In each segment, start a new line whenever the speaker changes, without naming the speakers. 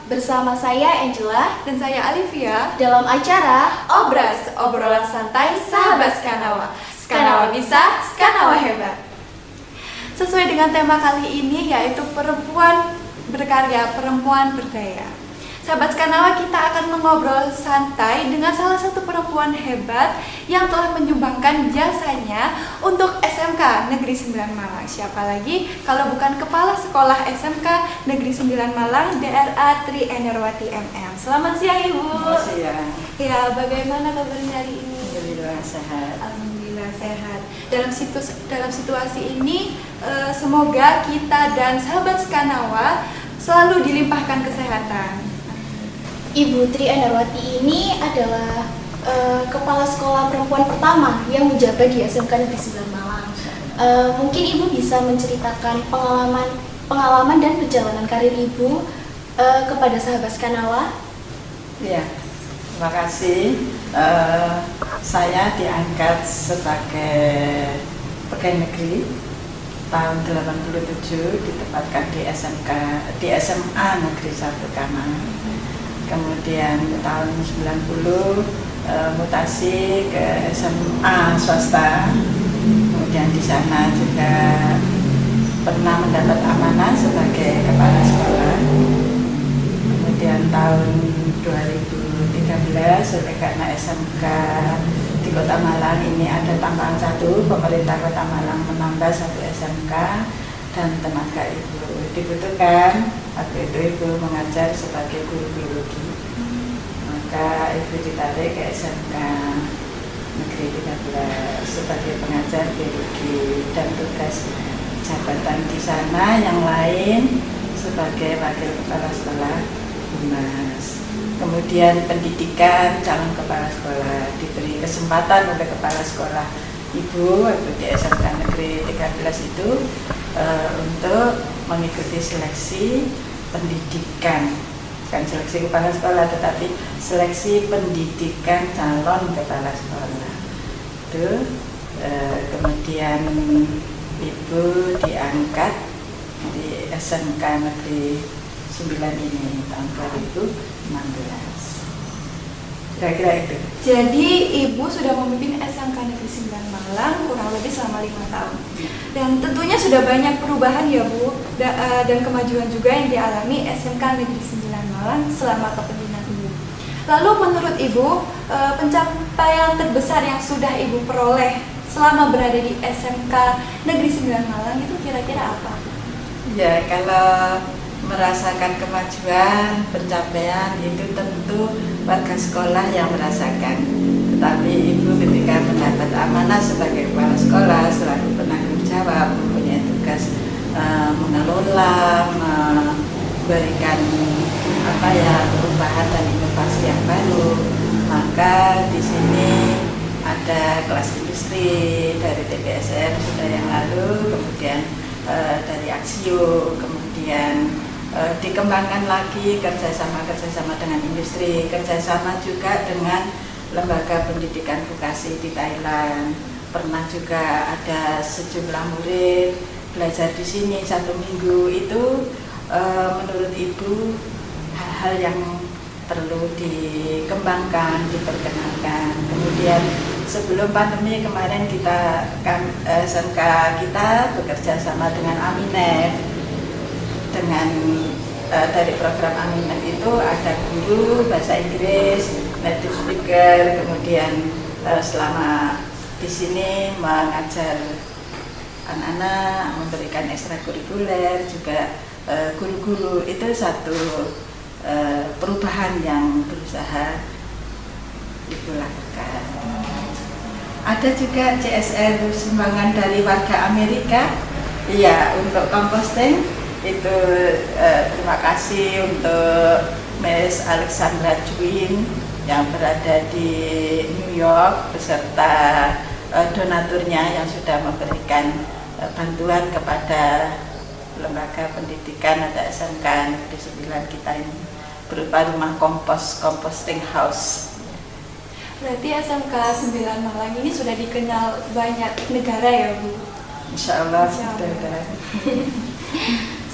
bersama saya Angela
dan saya Alivia
dalam acara
Obras, obrolan santai sahabat Skanawa. Skanawa bisa, Skanawa hebat. Sesuai dengan tema kali ini yaitu perempuan berkarya, perempuan berdaya. Sahabat Skanawa, kita akan mengobrol santai dengan salah satu perempuan hebat yang telah menyumbangkan jasanya untuk SMK Negeri 9 Malang. Siapa lagi kalau bukan Kepala Sekolah SMK Negeri 9 Malang DRA Tri Enerwati MM. Selamat siang Ibu.
Selamat siang.
Ya, bagaimana kabarnya hari ini?
Alhamdulillah sehat.
Alhamdulillah sehat. Dalam situasi ini, semoga kita dan sahabat Skanawa selalu dilimpahkan kesehatan.
Ibu Tri Enerwati ini adalah kepala sekolah perempuan pertama yang menjabat di SMK Negeri 9 Malang. Mungkin Ibu bisa menceritakan pengalaman dan perjalanan karir Ibu kepada sahabat Skanawa.
Ya, terima kasih. Saya diangkat sebagai pegawai negeri tahun 87, ditempatkan di SMA Negeri 1 Kamang. Kemudian tahun 90 mutasi ke SMA swasta. Kemudian di sana juga pernah mendapat amanah sebagai kepala sekolah. Kemudian tahun 2013 oleh karena SMK di Kota Malang ini ada tambahan satu, pemerintah Kota Malang menambah satu SMK dan tenaga ibu dibutuhkan. Waktu itu ibu mengajar sebagai guru biologi, maka ibu ditarik ke SMK Negeri 13 sebagai pengajar biologi dan tugas jabatan di sana yang lain sebagai wakil kepala sekolah humas. Kemudian pendidikan calon kepala sekolah diberi kesempatan oleh kepala sekolah ibu waktu di SMK Negeri 13 itu untuk mengikuti seleksi pendidikan, bukan seleksi kepala sekolah tetapi seleksi pendidikan calon kepala sekolah itu. Kemudian ibu diangkat di SMK Negeri 9 ini tahun 2016. Kira-kira itu.
Jadi Ibu sudah memimpin SMK Negeri 9 Malang kurang lebih selama 5 tahun. Dan tentunya sudah banyak perubahan ya Bu, dan kemajuan juga yang dialami SMK Negeri 9 Malang selama kepemimpinan Ibu. Lalu menurut Ibu, pencapaian terbesar yang sudah Ibu peroleh selama berada di SMK Negeri 9 Malang itu kira-kira apa?
Ya, kalau merasakan kemajuan, pencapaian itu tentu warga sekolah yang merasakan. Tetapi ibu ketika mendapat amanah sebagai kepala sekolah selalu penanggung jawab, mempunyai tugas mengelola, memberikan perubahan dan inovasi yang baru. Maka di sini ada kelas industri dari TPSN sudah yang lalu, kemudian dari Aksio, kemudian dikembangkan lagi kerjasama dengan industri, kerjasama juga dengan lembaga pendidikan vokasi di Thailand. Pernah juga ada sejumlah murid belajar di sini 1 minggu. Itu menurut ibu hal-hal yang perlu dikembangkan, diperkenalkan. Kemudian sebelum pandemi kemarin SMK kita bekerja sama dengan Aminef. Dari program Aminef itu ada guru bahasa Inggris, native speaker, kemudian selama di sini mengajar anak-anak, memberikan ekstrakurikuler, juga guru-guru. Itu satu perubahan yang berusaha Ibu lakukan. Ada juga CSR sumbangan dari warga Amerika, iya, untuk composting. Itu terima kasih untuk Miss Alexandra Juin yang berada di New York beserta donaturnya yang sudah memberikan bantuan kepada lembaga pendidikan atau SMK Negeri 9 kita ini berupa rumah composting house.
Berarti SMK 9 Malang ini sudah dikenal banyak negara ya Bu?
Insya Allah sudah.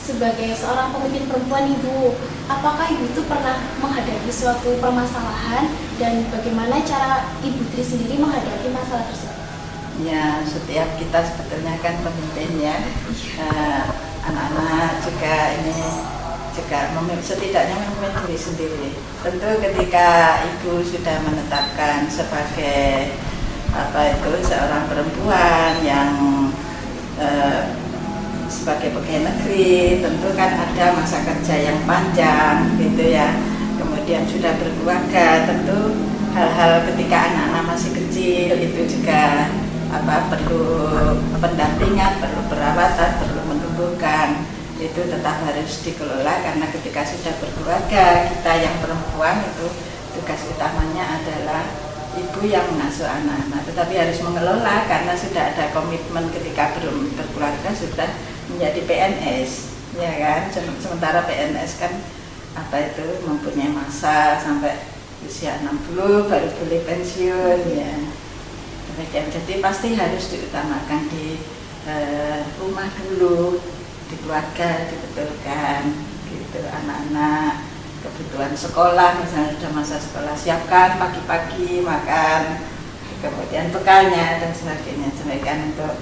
Sebagai seorang pemimpin perempuan Ibu, apakah Ibu itu pernah menghadapi suatu permasalahan dan bagaimana cara Ibu Tri sendiri menghadapi masalah tersebut?
Ya, setiap kita sebetulnya kan pemimpin ya. Anak-anak juga ini juga setidaknya memimpin diri sendiri. Tentu ketika Ibu sudah menetapkan sebagai seorang perempuan yang sebagai pegawai negeri, tentu kan ada masa kerja yang panjang gitu ya. Kemudian sudah berkeluarga, tentu hal-hal ketika anak-anak masih kecil itu juga perlu pendampingan, perlu perawatan, perlu menumbuhkan, itu tetap harus dikelola karena ketika sudah berkeluarga, kita yang perempuan itu tugas utamanya adalah ibu yang mengasuh anak-anak, tetapi harus mengelola karena sudah ada komitmen ketika belum berkeluarga sudah menjadi PNS, ya kan. Sementara PNS kan mempunyai masa sampai usia 60 baru boleh pensiun ya. Demikian, jadi pasti harus diutamakan di rumah dulu, di keluarga dibetulkan gitu. Anak-anak kebutuhan sekolah misalnya sudah masa sekolah, siapkan pagi-pagi makan, kemudian bekalnya dan sebagainya. Demikian untuk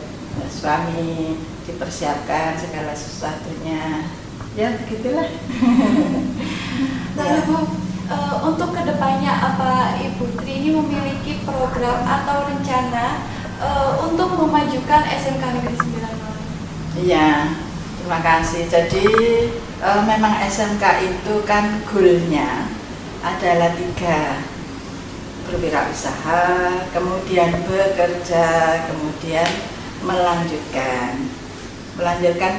suami dipersiapkan segala sesuatunya, ya begitulah.
Lalu Bu, untuk kedepannya apa Ibu Tri ini memiliki program atau rencana untuk memajukan SMK Negeri 9 Malang?
Iya, terima kasih. Jadi memang SMK itu kan goalnya adalah 3, berwirausaha, kemudian bekerja, kemudian melanjutkan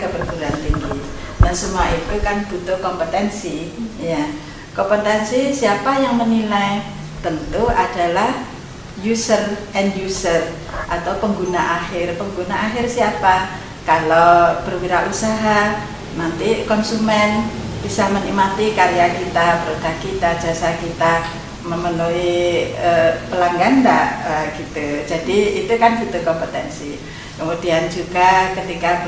ke perguruan tinggi. Nah, semua itu kan butuh kompetensi ya. Kompetensi siapa yang menilai? Tentu adalah end user atau pengguna akhir. Pengguna akhir siapa? Kalau berwirausaha, nanti konsumen bisa menikmati karya kita, produk kita, jasa kita, memenuhi pelanggan gitu. Jadi itu kan butuh kompetensi. Kemudian juga ketika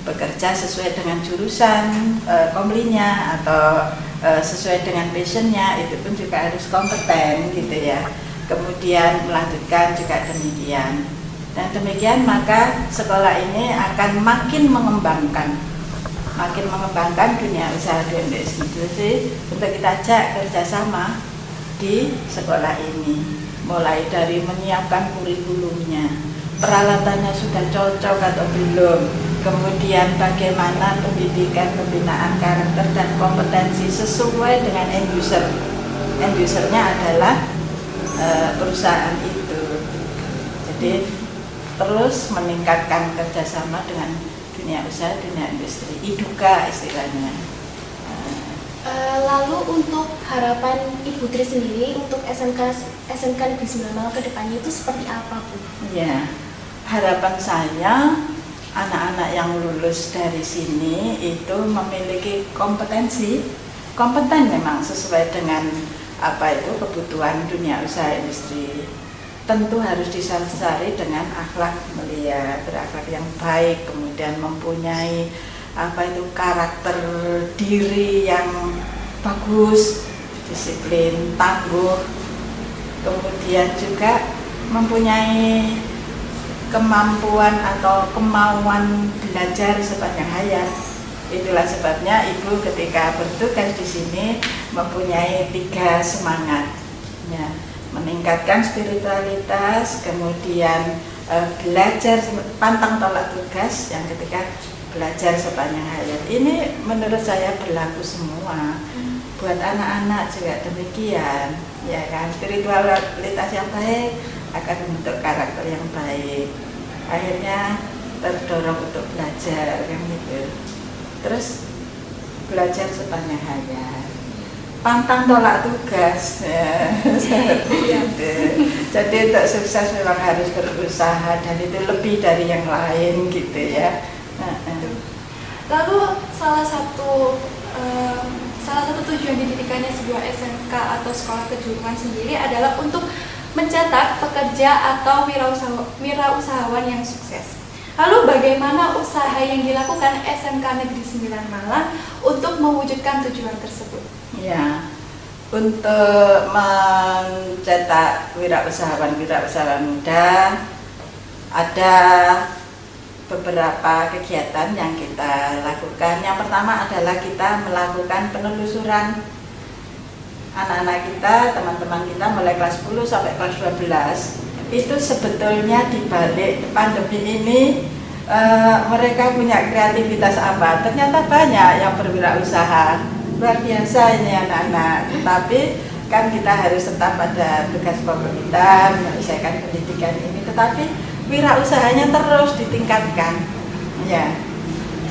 bekerja sesuai dengan jurusan komlinya atau sesuai dengan passionnya, itu pun juga harus kompeten gitu ya. Kemudian melanjutkan juga demikian. Dan demikian maka sekolah ini akan makin mengembangkan dunia usaha dan institusi untuk kita ajak kerjasama di sekolah ini, mulai dari menyiapkan kurikulumnya, peralatannya sudah cocok atau belum, kemudian bagaimana pendidikan, pembinaan karakter dan kompetensi sesuai dengan end usernya adalah perusahaan itu. Jadi terus meningkatkan kerjasama dengan dunia usaha, dunia industri, IDUKA istilahnya.
Lalu untuk harapan Ibu Tri sendiri untuk SMK Negeri 9 Malang ke depannya itu seperti apa, Bu?
Ya, harapan saya anak-anak yang lulus dari sini itu memiliki kompeten memang sesuai dengan kebutuhan dunia usaha industri. Tentu harus disasari dengan akhlak mulia, berakhlak yang baik, kemudian mempunyai karakter diri yang bagus, disiplin, tangguh, kemudian juga mempunyai kemampuan atau kemauan belajar sepanjang hayat. Itulah sebabnya Ibu ketika bertugas di sini mempunyai 3 semangat ya. Meningkatkan spiritualitas, kemudian belajar, pantang tolak tugas, yang ketiga belajar sepanjang hayat. Ini menurut saya berlaku semua, buat anak-anak juga demikian, ya kan. Spiritualitas yang baik akan membentuk karakter yang baik, akhirnya terdorong untuk belajar kan gitu. Terus belajar sepanjang hayat, pantang tolak tugas ya. Jadi untuk sukses memang harus berusaha dan itu lebih dari yang lain gitu ya.
Lalu salah satu tujuan didikannya sebuah SMK atau sekolah kejuruan sendiri adalah untuk mencetak pekerja atau wirausahawan yang sukses. Lalu bagaimana usaha yang dilakukan SMK Negeri 9 Malang untuk mewujudkan tujuan tersebut?
Ya, untuk mencetak wirausahawan muda ada beberapa kegiatan yang kita lakukan. Yang pertama adalah kita melakukan penelusuran anak-anak kita, teman-teman kita mulai kelas 10 sampai kelas 12. Itu sebetulnya di balik pandemi ini mereka punya kreativitas apa? Ternyata banyak yang berwirausaha. Luar biasa ini anak-anak, tapi kan kita harus tetap pada tugas pokok kita menyelesaikan pendidikan ini, tetapi wirausahanya terus ditingkatkan ya,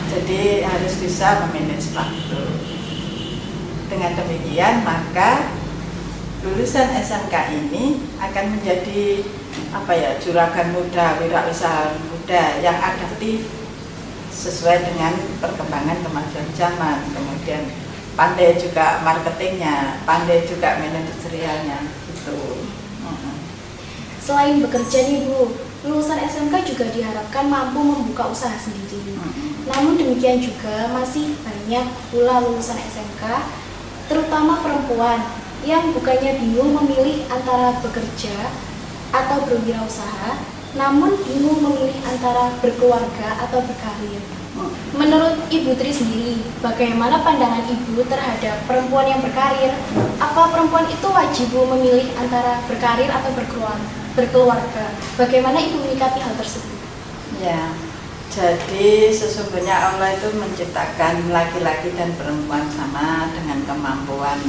jadi harus bisa memanage waktu. Dengan demikian maka lulusan SMK ini akan menjadi juragan muda, wirausahawan muda yang adaptif sesuai dengan perkembangan kemajuan zaman, kemudian pandai juga marketingnya, pandai juga manajerialnya gitu.
Selain bekerja nih Bu, lulusan SMK juga diharapkan mampu membuka usaha sendiri. Namun demikian juga masih banyak pula lulusan SMK, terutama perempuan, yang bukannya bingung memilih antara bekerja atau berwirausaha, namun bingung memilih antara berkeluarga atau berkarir. Menurut Ibu Tri sendiri, bagaimana pandangan Ibu terhadap perempuan yang berkarir? Apa perempuan itu wajib memilih antara berkarir atau berkeluarga? Bagaimana Ibu menyikapi hal tersebut?
Ya, jadi sesungguhnya Allah itu menciptakan laki-laki dan perempuan sama dengan kemampuan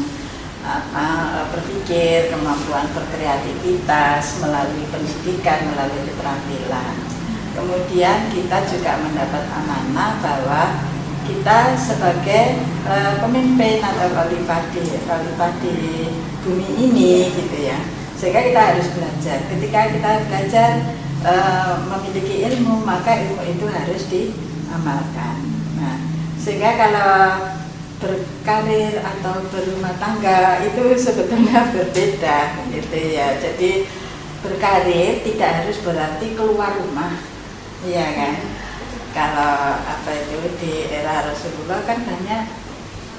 berpikir, kemampuan berkreativitas melalui pendidikan, melalui keterampilan. Kemudian kita juga mendapat amanah bahwa kita sebagai pemimpin atau khalifah di bumi ini gitu ya, sehingga kita harus belajar. Ketika kita belajar memiliki ilmu, maka ilmu itu harus diamalkan. Nah, sehingga kalau berkarir atau berumah tangga itu sebetulnya berbeda gitu ya. Jadi berkarir tidak harus berarti keluar rumah. Iya kan, kalau di era Rasulullah kan banyak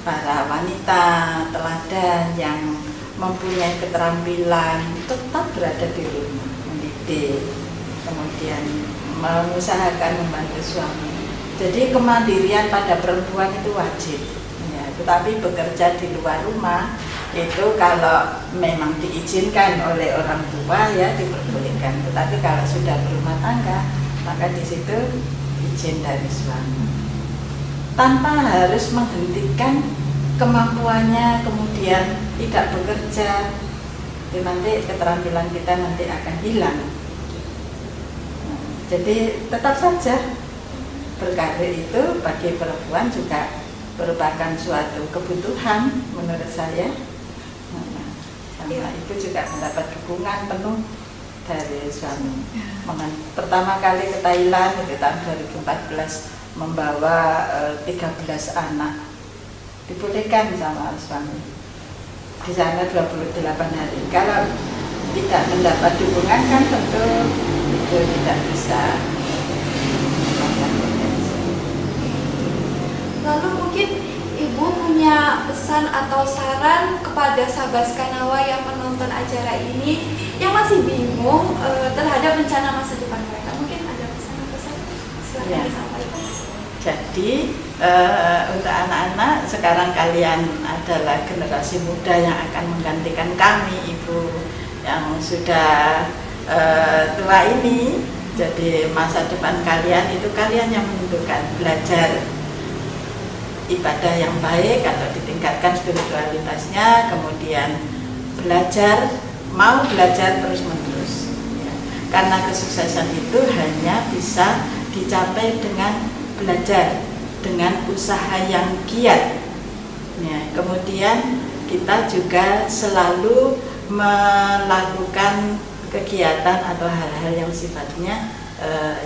para wanita teladan yang mempunyai keterampilan tetap berada di rumah, mendidik, kemudian mengusahakan membantu suami. Jadi kemandirian pada perempuan itu wajib, ya, tetapi bekerja di luar rumah itu kalau memang diizinkan oleh orang tua ya diperbolehkan, tetapi kalau sudah berumah tangga maka di situ izin dari suami tanpa harus menghentikan kemampuannya, kemudian tidak bekerja, nanti keterampilan kita nanti akan hilang. Jadi tetap saja berkarir itu bagi perempuan juga merupakan suatu kebutuhan menurut saya. Karena itu juga mendapat dukungan penuh dari suami. Pertama kali ke Thailand di tahun 2014 membawa 13 anak, dibolehkan sama suami. Di sana 28 hari. Kalau tidak mendapat dukungan kan tentu itu tidak bisa.
Lalu mungkin Ibu punya pesan atau saran kepada sahabat Skanawa yang menonton acara ini yang masih bingung terhadap rencana masa depan mereka. Mungkin ada pesan-pesan, silakan disampaikan.
Jadi untuk anak-anak sekarang kalian adalah generasi muda yang akan menggantikan kami, Ibu yang sudah tua ini. Jadi masa depan kalian itu kalian yang menentukan. Belajar ibadah yang baik atau ditingkatkan spiritualitasnya, kemudian mau belajar terus-menerus ya. Karena kesuksesan itu hanya bisa dicapai dengan belajar, dengan usaha yang giat ya. Kemudian kita juga selalu melakukan kegiatan atau hal-hal yang sifatnya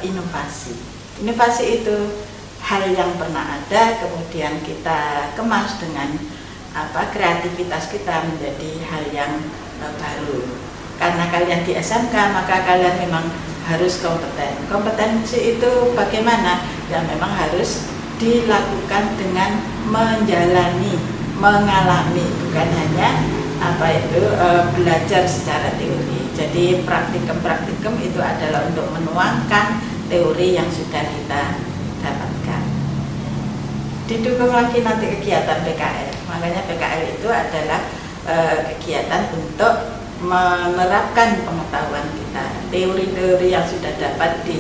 inovasi. Inovasi itu hal yang pernah ada, kemudian kita kemas dengan kreativitas kita menjadi hal yang baru. karena kalian di SMK maka kalian memang harus kompeten. Kompetensi itu bagaimana? Ya memang harus dilakukan dengan menjalani, mengalami, bukan hanya belajar secara teori. Jadi praktikum itu adalah untuk menuangkan teori yang sudah kita dapatkan. Didukung lagi nanti kegiatan PKL. Makanya PKL itu adalah kegiatan untuk menerapkan pengetahuan kita, teori-teori yang sudah dapat di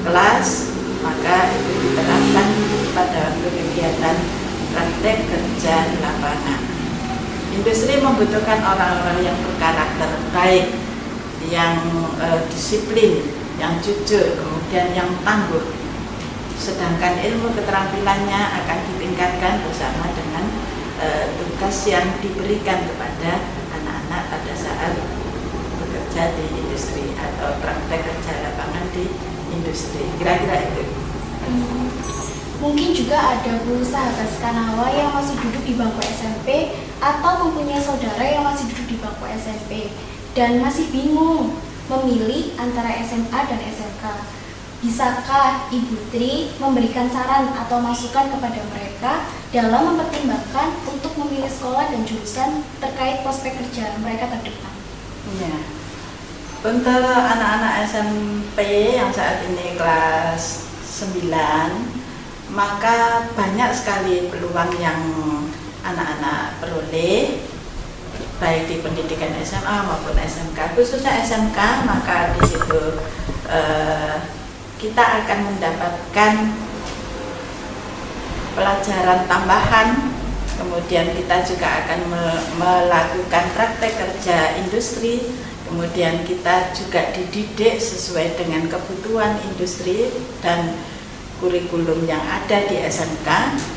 kelas, maka itu diterapkan pada waktu kegiatan praktek kerja di lapangan. Industri membutuhkan orang-orang yang berkarakter baik, yang disiplin, yang jujur, kemudian yang tangguh. Sedangkan ilmu keterampilannya akan ditingkatkan bersama dengan tugas yang diberikan kepada anak-anak pada saat bekerja di industri atau praktek kerja lapangan di industri. Kira-kira itu.
Mungkin juga ada Bu sahabat Skanawa yang masih duduk di bangku SMP atau mempunyai saudara yang masih duduk di bangku SMP dan masih bingung memilih antara SMA dan SMK. Bisakah Ibu Tri memberikan saran atau masukan kepada mereka dalam mempertimbangkan untuk memilih sekolah dan jurusan terkait prospek kerja mereka ke depan?
Ya. Untuk anak-anak SMP yang saat ini kelas 9, maka banyak sekali peluang yang anak-anak peroleh baik di pendidikan SMA maupun SMK. Khususnya SMK, maka di situ kita akan mendapatkan pelajaran tambahan, kemudian kita juga akan melakukan praktek kerja industri, kemudian kita juga dididik sesuai dengan kebutuhan industri dan kurikulum yang ada di SMK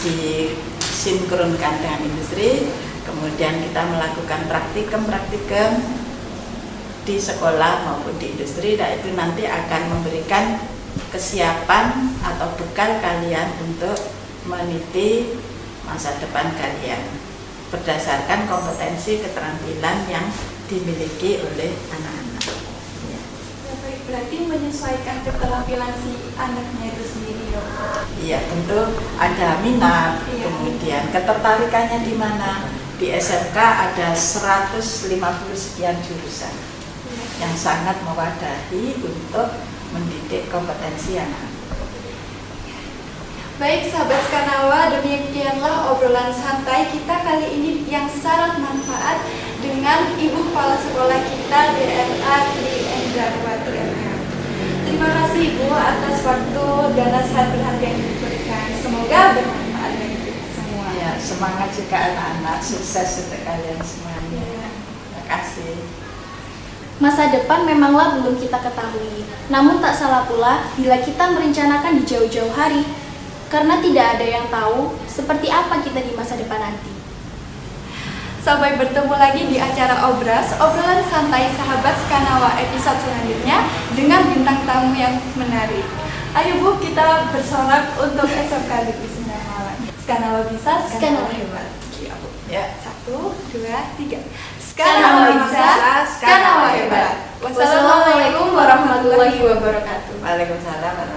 disinkronkan dengan industri, kemudian kita melakukan praktikum di sekolah maupun di industri, dan itu nanti akan memberikan kesiapan atau bekal kalian untuk meniti masa depan kalian berdasarkan kompetensi keterampilan yang dimiliki oleh anak-anak.
Ya, baik, berarti menyesuaikan keterampilan si anaknya itu sendiri ya.
Iya, tentu ada minat, kemudian ketertarikannya di mana. Di SMK ada 150 sekian jurusan yang sangat mewadahi untuk mendidik kompetensi anak.
Baik sahabat Skanawa, demikianlah obrolan santai kita kali ini yang syarat manfaat dengan Ibu Kepala Sekolah kita DNA Tri Endrawati MM. Terima kasih Ibu atas waktu dan nasihat berharga yang diberikan. Semoga bermanfaat bagi kita semua.
Ya, semangat juga anak-anak, sukses untuk kalian semuanya. Terima kasih.
Masa depan memanglah belum kita ketahui, namun tak salah pula bila kita merencanakan di jauh-jauh hari, karena tidak ada yang tahu seperti apa kita di masa depan nanti.
Sampai bertemu lagi di acara Obras, obrolan santai sahabat Skanawa episode selanjutnya dengan bintang tamu yang menarik. Ayo Bu, kita bersorak untuk SMK Negeri 9 Malang. Skanawa bisa, Skanawa hebat.
Ya.
1, 2, 3. Skanawa bisa, Skanawa hebat.
Wassalamualaikum warahmatullahi wabarakatuh.
Waalaikumsalam.